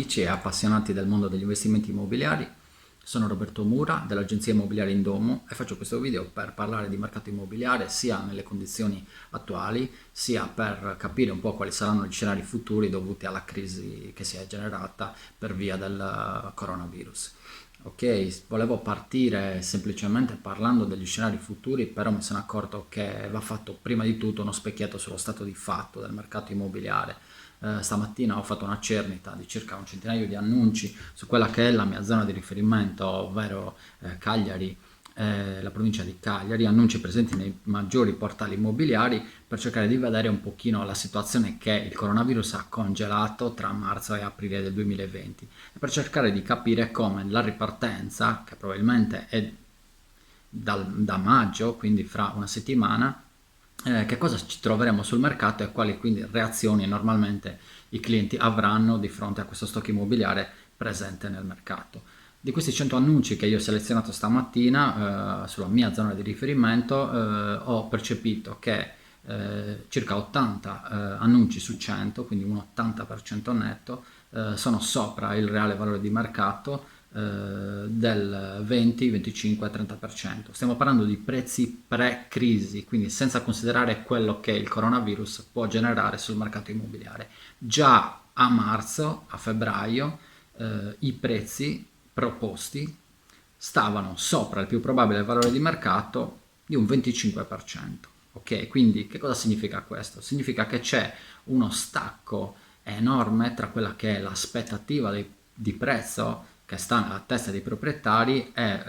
amici e appassionati del mondo degli investimenti immobiliari. Sono Roberto Mura dell'agenzia immobiliare Indomo e faccio questo video per parlare di mercato immobiliare sia nelle condizioni attuali sia per capire un po' quali saranno gli scenari futuri dovuti alla crisi che si è generata per via del coronavirus. Ok, volevo partire semplicemente parlando degli scenari futuri, però mi sono accorto che va fatto prima di tutto uno specchietto sullo stato di fatto del mercato immobiliare. Stamattina ho fatto una cernita di circa un centinaio di annunci su quella che è la mia zona di riferimento, ovvero Cagliari, la provincia di Cagliari, annunci presenti nei maggiori portali immobiliari per cercare di vedere un pochino la situazione che il coronavirus ha congelato tra marzo e aprile del 2020 e per cercare di capire come la ripartenza, che probabilmente è da maggio, quindi fra una settimana, che cosa ci troveremo sul mercato e quali quindi reazioni normalmente i clienti avranno di fronte a questo stock immobiliare presente nel mercato. Di questi 100 annunci che io ho selezionato stamattina sulla mia zona di riferimento, ho percepito che circa 80 annunci su 100, quindi un 80% netto, sono sopra il reale valore di mercato del 20, 25, 30%. Stiamo parlando di prezzi pre-crisi, quindi senza considerare quello che il coronavirus può generare sul mercato immobiliare. Già a marzo, a febbraio, i prezzi proposti stavano sopra il più probabile valore di mercato di un 25%. Ok, quindi che cosa significa questo? Significa che c'è uno stacco enorme tra quella che è l'aspettativa di prezzo che sta nella testa dei proprietari e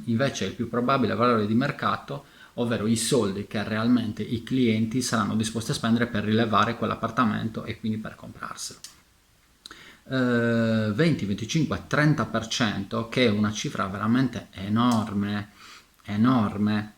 invece il più probabile valore di mercato, ovvero i soldi che realmente i clienti saranno disposti a spendere per rilevare quell'appartamento e quindi per comprarselo. 20, 25, 30%, che è una cifra veramente enorme, enorme,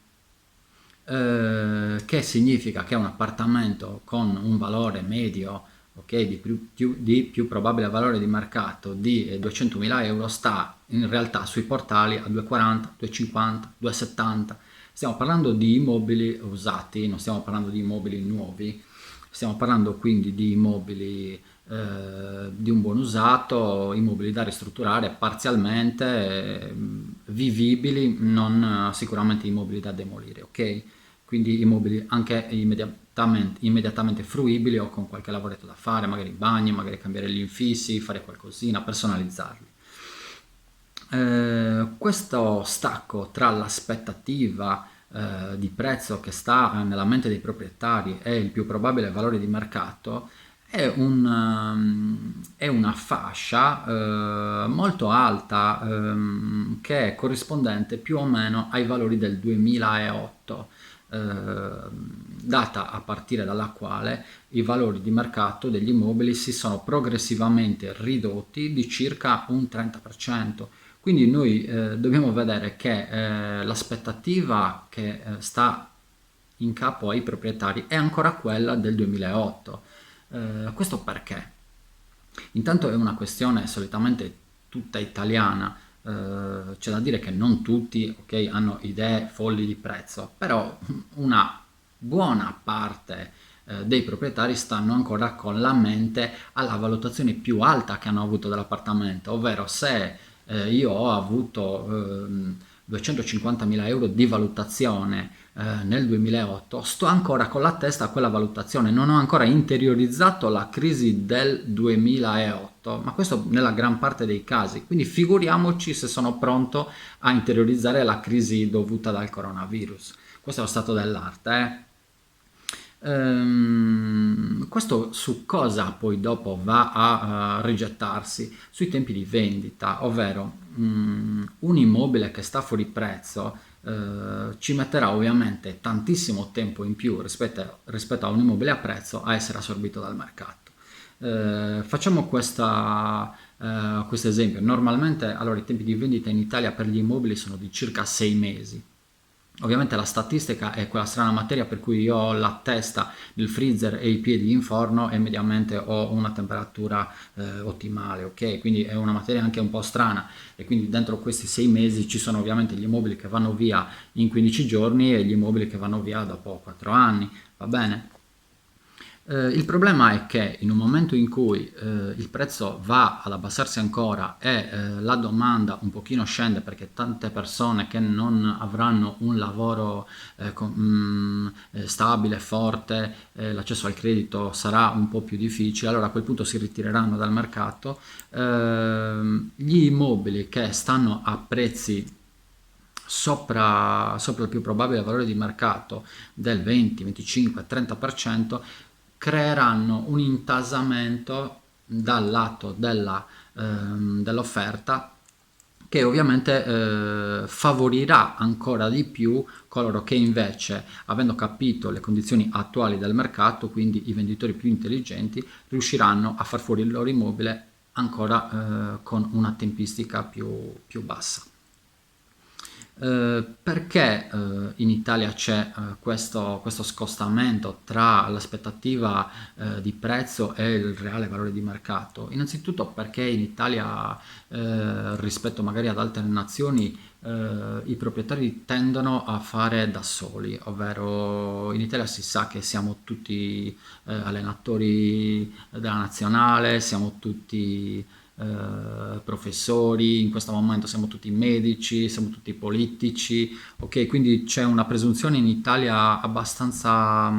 che significa che un appartamento con un valore medio, ok, di più probabile valore di mercato di 200.000 euro sta in realtà sui portali a 240, 250, 270. Stiamo parlando di immobili usati, non stiamo parlando di immobili nuovi, stiamo parlando quindi di immobili di un buon usato, immobili da ristrutturare parzialmente, vivibili, non sicuramente immobili da demolire, ok? Quindi immobili anche immediatamente fruibili o con qualche lavoretto da fare, magari bagni, magari cambiare gli infissi, fare qualcosina, personalizzarli. Questo stacco tra l'aspettativa di prezzo che sta nella mente dei proprietari e il più probabile valore di mercato è una fascia molto alta che è corrispondente più o meno ai valori del 2008, data a partire dalla quale i valori di mercato degli immobili si sono progressivamente ridotti di circa un 30%. Quindi noi dobbiamo vedere che l'aspettativa che sta in capo ai proprietari è ancora quella del 2008. Questo perché? Intanto è una questione solitamente tutta italiana, c'è da dire che non tutti, ok, hanno idee folli di prezzo, però una buona parte dei proprietari stanno ancora con la mente alla valutazione più alta che hanno avuto dell'appartamento, ovvero se io ho avuto 250.000 euro di valutazione nel 2008, sto ancora con la testa a quella valutazione, non ho ancora interiorizzato la crisi del 2008, ma questo nella gran parte dei casi, quindi figuriamoci se sono pronto a interiorizzare la crisi dovuta dal coronavirus. Questo è lo stato dell'arte, eh? Questo su cosa poi dopo va a rigettarsi? Sui tempi di vendita, ovvero un immobile che sta fuori prezzo ci metterà ovviamente tantissimo tempo in più rispetto a un immobile a prezzo a essere assorbito dal mercato. Facciamo questo esempio. Normalmente allora, i tempi di vendita in Italia per gli immobili sono di circa 6 mesi. Ovviamente la statistica è quella strana materia per cui io ho la testa nel freezer e i piedi in forno e mediamente ho una temperatura ottimale, ok? Quindi è una materia anche un po' strana e quindi dentro questi 6 mesi ci sono ovviamente gli immobili che vanno via in 15 giorni e gli immobili che vanno via dopo 4 anni, va bene? Il problema è che in un momento in cui il prezzo va ad abbassarsi ancora e la domanda un pochino scende perché tante persone che non avranno un lavoro stabile, forte, l'accesso al credito sarà un po' più difficile, allora a quel punto si ritireranno dal mercato. Gli immobili che stanno a prezzi sopra il più probabile valore di mercato del 20, 25, 30%, creeranno un intasamento dal lato dell'offerta che ovviamente favorirà ancora di più coloro che invece, avendo capito le condizioni attuali del mercato, quindi i venditori più intelligenti, riusciranno a far fuori il loro immobile ancora con una tempistica più bassa. Perché in Italia c'è questo scostamento tra l'aspettativa di prezzo e il reale valore di mercato? Innanzitutto perché in Italia, rispetto magari ad altre nazioni, i proprietari tendono a fare da soli, ovvero in Italia si sa che siamo tutti allenatori della nazionale, siamo tutti professori, in questo momento siamo tutti medici, siamo tutti politici, ok? Quindi c'è una presunzione in Italia abbastanza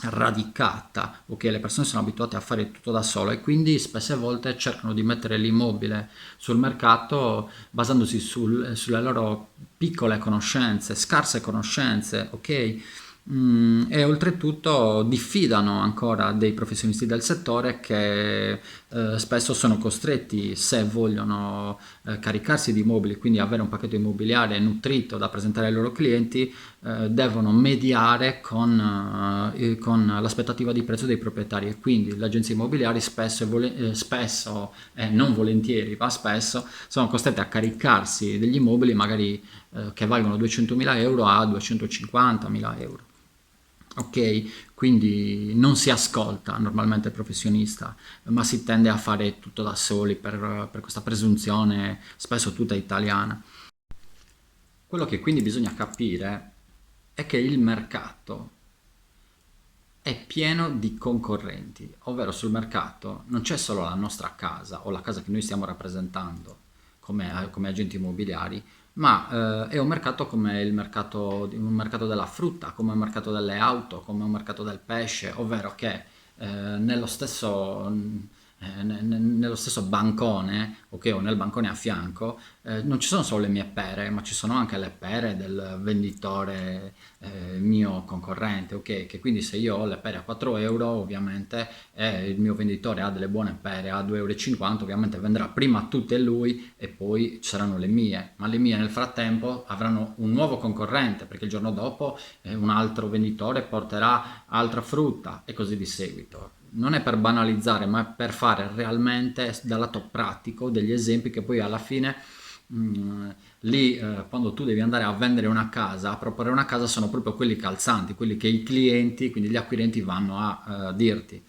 radicata, ok? Le persone sono abituate a fare tutto da solo e quindi spesse volte cercano di mettere l'immobile sul mercato basandosi sulle loro piccole conoscenze, scarse conoscenze, ok? E oltretutto diffidano ancora dei professionisti del settore che spesso sono costretti, se vogliono caricarsi di immobili, quindi avere un pacchetto immobiliare nutrito da presentare ai loro clienti, devono mediare con l'aspettativa di prezzo dei proprietari e quindi le agenzie immobiliari spesso e non volentieri, ma spesso sono costrette a caricarsi degli immobili magari che valgono 200.000 euro a 250.000 euro. Ok, quindi non si ascolta normalmente il professionista, ma si tende a fare tutto da soli per questa presunzione spesso tutta italiana. Quello che quindi bisogna capire è che il mercato è pieno di concorrenti, ovvero sul mercato non c'è solo la nostra casa o la casa che noi stiamo rappresentando come agenti immobiliari, ma è un mercato come un mercato della frutta, come un mercato delle auto, come un mercato del pesce, ovvero che nello stesso bancone, ok, o nel bancone a fianco, non ci sono solo le mie pere, ma ci sono anche le pere del venditore mio concorrente, ok? Che quindi se io ho le pere a 4 euro, ovviamente, e il mio venditore ha delle buone pere a 2,50 euro, ovviamente vendrà prima tutte lui e poi ci saranno le mie, ma le mie nel frattempo avranno un nuovo concorrente perché il giorno dopo un altro venditore porterà altra frutta e così di seguito. Non è per banalizzare, ma è per fare realmente dal lato pratico degli esempi che poi alla fine lì quando tu devi andare a vendere una casa, a proporre una casa, sono proprio quelli calzanti, quelli che i clienti, quindi gli acquirenti vanno a dirti.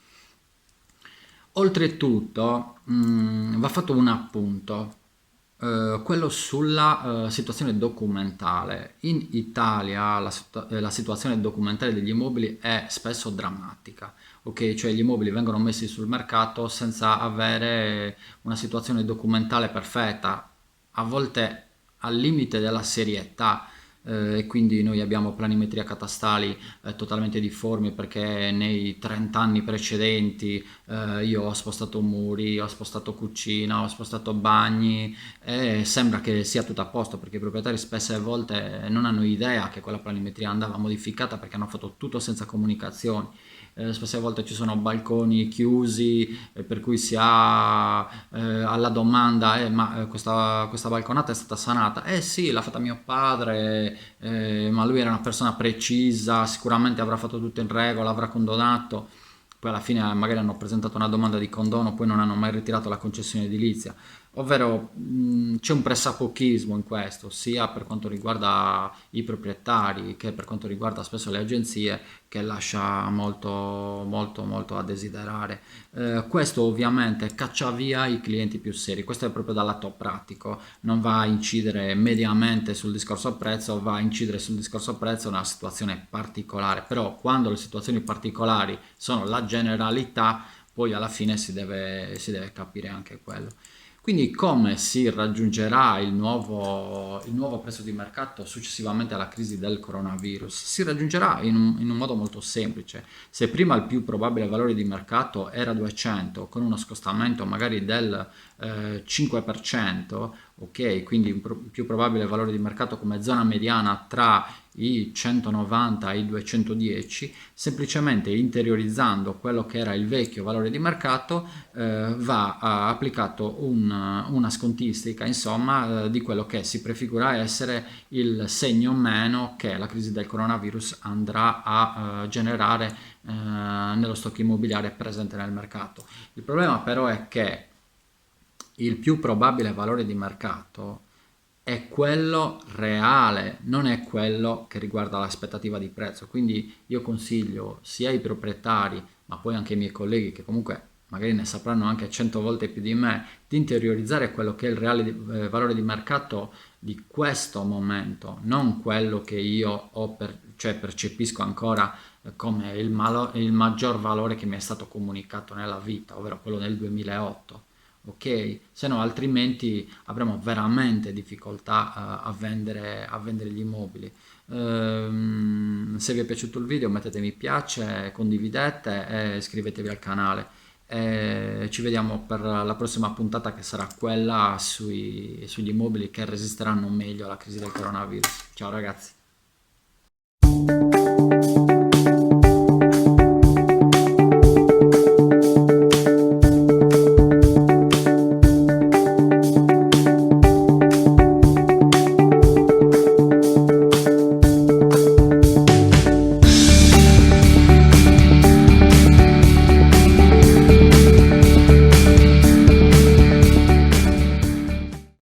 Oltretutto, va fatto un appunto, quello sulla situazione documentale. In Italia la situazione documentale degli immobili è spesso drammatica, ok? Cioè gli immobili vengono messi sul mercato senza avere una situazione documentale perfetta, a volte al limite della serietà, e quindi noi abbiamo planimetria catastali totalmente difformi perché nei 30 anni precedenti io ho spostato muri, ho spostato cucina, ho spostato bagni e sembra che sia tutto a posto perché i proprietari spesse volte non hanno idea che quella planimetria andava modificata perché hanno fatto tutto senza comunicazioni. Spesse volte ci sono balconi chiusi per cui si ha alla domanda ma questa balconata è stata sanata? Eh sì, l'ha fatta mio padre, ma lui era una persona precisa, sicuramente avrà fatto tutto in regola, avrà condonato. Poi alla fine magari hanno presentato una domanda di condono, poi non hanno mai ritirato la concessione edilizia. ovvero c'è un pressapochismo in questo, sia per quanto riguarda i proprietari che per quanto riguarda spesso le agenzie, che lascia molto, molto, molto a desiderare. Questo ovviamente caccia via i clienti più seri, questo è proprio dal lato pratico, non va a incidere mediamente sul discorso prezzo, va a incidere sul discorso prezzo una situazione particolare, però quando le situazioni particolari sono la generalità, poi alla fine si deve capire anche quello. Quindi come si raggiungerà il nuovo prezzo di mercato successivamente alla crisi del coronavirus? Si raggiungerà in un modo molto semplice. Se prima il più probabile valore di mercato era 200 con uno scostamento magari del 5%, ok, quindi un più probabile valore di mercato come zona mediana tra i 190 e i 210, semplicemente interiorizzando quello che era il vecchio valore di mercato, va applicato una scontistica, insomma, di quello che si prefigura essere il segno meno che la crisi del coronavirus andrà a generare nello stock immobiliare presente nel mercato. Il problema però è che il più probabile valore di mercato è quello reale, non è quello che riguarda l'aspettativa di prezzo. Quindi io consiglio sia ai proprietari, ma poi anche ai miei colleghi che comunque magari ne sapranno anche 100 volte più di me, di interiorizzare quello che è il reale valore di mercato di questo momento, non quello che io cioè percepisco ancora come il maggior valore che mi è stato comunicato nella vita, ovvero quello nel 2008. Ok, se no altrimenti avremo veramente difficoltà a vendere gli immobili. Se vi è piaciuto il video mettete mi piace, condividete e iscrivetevi al canale. E ci vediamo per la prossima puntata, che sarà quella sugli immobili che resisteranno meglio alla crisi del coronavirus. Ciao ragazzi.